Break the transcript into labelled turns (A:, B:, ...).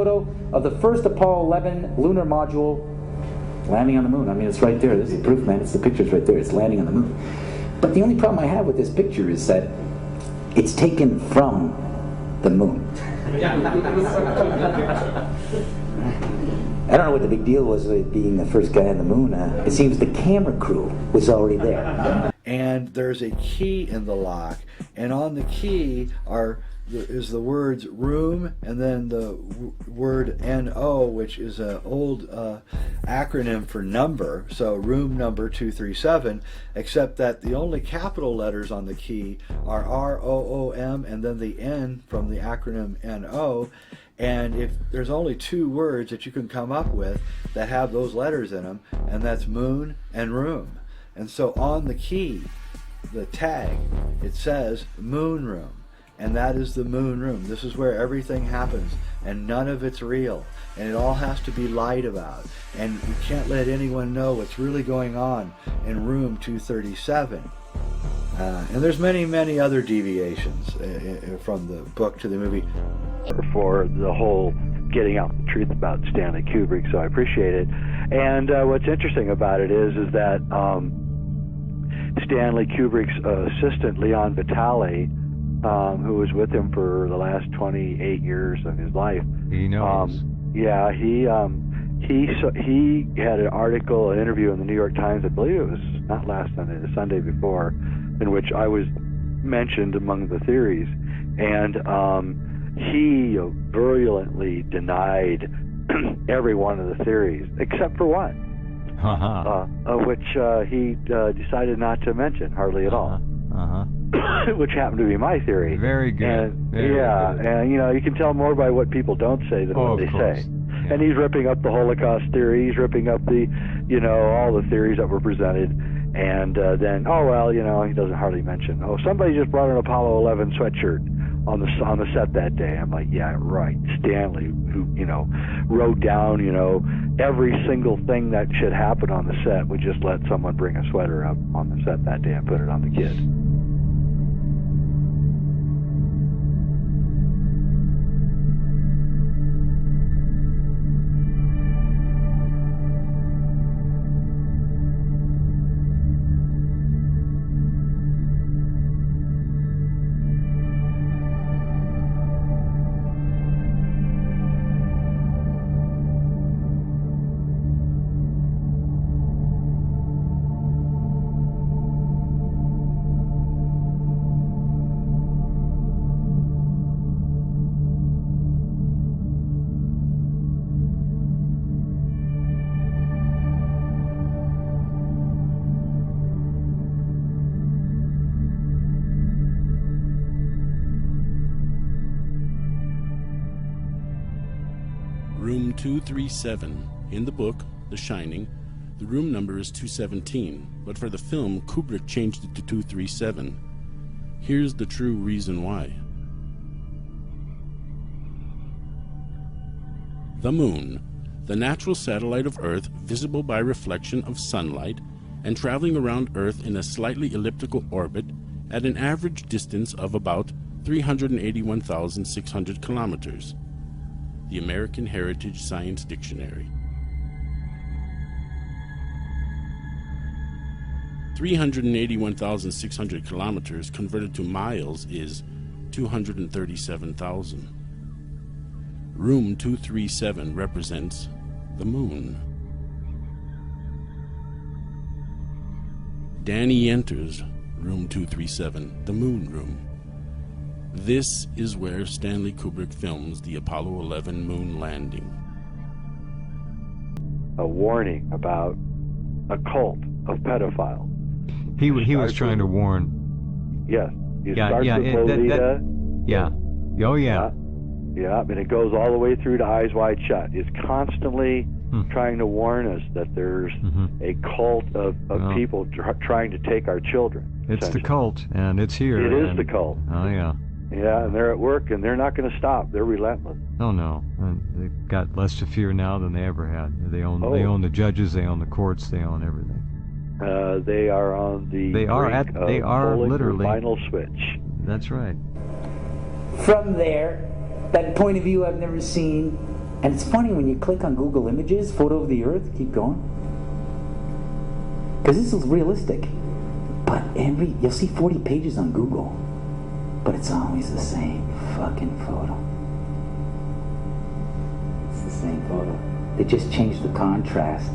A: photo of the first Apollo 11 lunar module landing on the moon. I mean, it's right there. This is proof, man. It's the picture's right there. It's landing on the moon. But the only problem I have with this picture is that it's taken from the moon. I don't know what the big deal was with being the first guy on the moon. It seems the camera crew was already there.
B: And there's a key in the lock, and on the key is the words room and then the word NO, which is an old acronym for number, so room number 237, except that the only capital letters on the key are ROOM and then the N from the acronym NO. And if there's only two words that you can come up with that have those letters in them, and that's moon and room. And so on the key, the tag, it says moon room. And that is the moon room. This is where everything happens, and none of it's real. And it all has to be lied about. And we can't let anyone know what's really going on in room 237. And there's many, many other deviations from the book to the movie.
C: For the whole getting out the truth about Stanley Kubrick, so I appreciate it. And what's interesting about it is that Stanley Kubrick's assistant, Leon Vitale, who was with him for the last 28 years of his life.
D: He knows.
C: Yeah, he had an article, an interview in the New York Times, I believe it was not last Sunday, the Sunday before, in which I was mentioned among the theories. And he virulently denied every one of the theories, except for one, which he decided not to mention hardly at all. Which happened to be my theory.
D: Very good.
C: And, and you can tell more by what people don't say than what they say. Yeah. And he's ripping up the Holocaust theory. He's ripping up the, all the theories that were presented. And then, he doesn't hardly mention. Somebody just brought an Apollo 11 sweatshirt on the set that day. I'm like, yeah, right. Stanley, who wrote down, every single thing that should happen on the set, would just let someone bring a sweater up on the set that day and put it on the kid.
E: Room 237. In the book, The Shining, the room number is 217, but for the film, Kubrick changed it to 237. Here's the true reason why. The Moon, the natural satellite of Earth visible by reflection of sunlight and traveling around Earth in a slightly elliptical orbit at an average distance of about 381,600 kilometers. The American Heritage Science Dictionary. 381,600 kilometers converted to miles is 237,000. Room 237 represents the moon. Danny enters room 237, the moon room. This is where Stanley Kubrick films the Apollo 11 moon landing.
C: A warning about a cult of pedophiles.
D: He was trying to warn.
C: Yes. He starts with Lolita.
D: Oh, yeah.
C: Yeah, and it goes all the way through to Eyes Wide Shut. It's constantly trying to warn us that there's a cult of people trying to take our children.
D: It's the cult, and it's here.
C: It is the cult.
D: Oh, yeah.
C: Yeah, and they're at work, and they're not going to stop. They're relentless.
D: Oh, no. And they've got less to fear now than they ever had. They own the judges, they own the courts, they own everything.
C: They are on the
D: they are literally
C: final switch.
D: That's right.
A: From there, that point of view I've never seen, And it's funny when you click on Google Images, photo of the Earth, keep going. Because this is realistic. But you'll see 40 pages on Google. But it's always the same fucking photo. It's the same photo. They just changed the contrast.